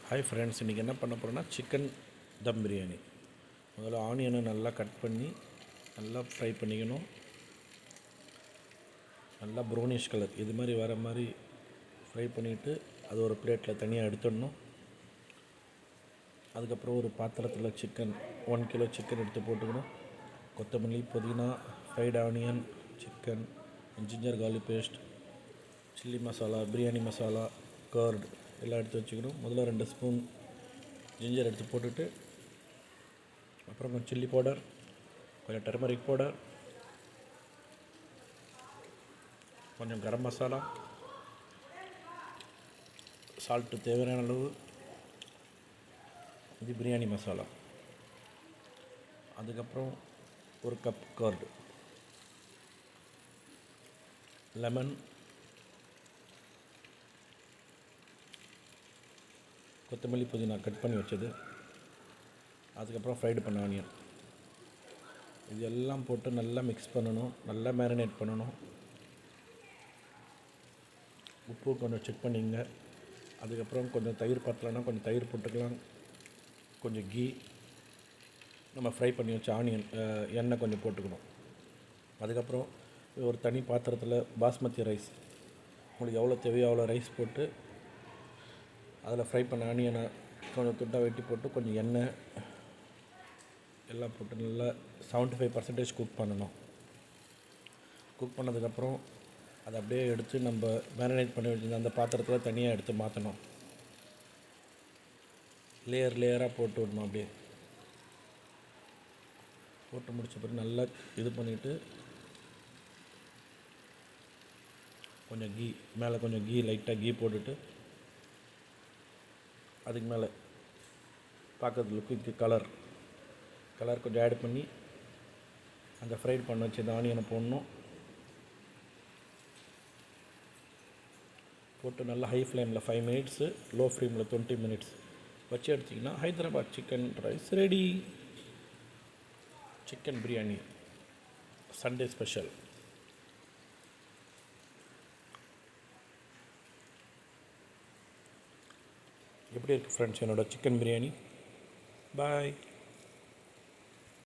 Hi friends, இன்றைக்கி என்ன பண்ண போகிறோன்னா சிக்கன் தம் பிரியாணி. முதல்ல ஆனியனை நல்லா கட் பண்ணி நல்லா ஃப்ரை பண்ணிக்கணும். நல்லா ப்ரௌனிஷ் கலர் இது மாதிரி வர மாதிரி ஃப்ரை பண்ணிவிட்டு அது ஒரு பிளேட்டில் தனியாக எடுத்துடணும். அதுக்கப்புறம் ஒரு பாத்திரத்தில் சிக்கன் 1 கிலோ சிக்கன் எடுத்து போட்டுக்கணும். கொத்தமல்லி, புதினா, fried onion, chicken, ginger garlic paste, chilli masala, biryani masala, curd எல்லாம் எடுத்து வச்சுக்கணும். முதல்ல 2 ஸ்பூன் ஜிஞ்சர் எடுத்து போட்டுட்டு, அப்புறம் கொஞ்சம் சில்லி பவுடர், கொஞ்சம் டர்மரிக் பவுடர், கொஞ்சம் கரம் மசாலா, சால்ட்டு தேவையான அளவு, இது பிரியாணி மசாலா, அதுக்கப்புறம் ஒரு கப் கர்டு, லெமன், கொத்தமல்லி, புதினா கட் பண்ணி வச்சது, அதுக்கப்புறம் ஃப்ரைடு பண்ண ஆனியன், இது எல்லாம் போட்டு நல்லா மிக்ஸ் பண்ணணும். நல்லா மேரினேட் பண்ணணும். உப்பு கொஞ்சம் செக் பண்ணிங்க. அதுக்கப்புறம் கொஞ்சம் தயிர் பத்தலைன்னா கொஞ்சம் தயிர் போட்டுக்கலாம். கொஞ்சம் கீ, நம்ம ஃப்ரை பண்ணி வச்ச ஆனியன் எண்ணெய் கொஞ்சம் போட்டுக்கணும். அதுக்கப்புறம் ஒரு தனி பாத்திரத்தில் பாஸ்மதி ரைஸ், உங்களுக்கு எவ்வளோ தேவையோ அவ்வளோ ரைஸ் போட்டு அதில் ஃப்ரை பண்ண ஆனியனை கொஞ்சம் துண்டாக வெட்டி போட்டு கொஞ்சம் எண்ணெய் எல்லாம் போட்டு நல்லா 75% குக் பண்ணணும். குக் பண்ணதுக்கப்புறம் அதை அப்படியே எடுத்து நம்ம மேரினேட் பண்ணி வச்சுருந்த அந்த பாத்திரத்தில் தனியாக எடுத்து மாற்றணும். லேயராக போட்டு விடணும். அப்படியே போட்டு முடிச்ச பிறகு நல்லா இது பண்ணிவிட்டு கொஞ்சம் கீ மேலே, கொஞ்சம் கீ லைட்டாக கீ போட்டுட்டு, அதுக்கு மேலே பார்க்கறது லுக்கு கலர் கொஞ்சம் ஆட் பண்ணி அந்த ஃப்ரைட் பண்ண வச்சு இந்த ஆனியனை போடணும். போட்டு நல்லா ஹை ஃப்ளேமில் 5 மினிட்ஸு, லோ ஃப்ளேமில் 20 மினிட்ஸ் வச்சு எடுத்திங்கன்னா Hyderabad chicken rice ready. Chicken biryani Sunday special. எப்படி இருக்குது ஃப்ரெண்ட்ஸ் என்னோடய சிக்கன் பிரியாணி? பாய்.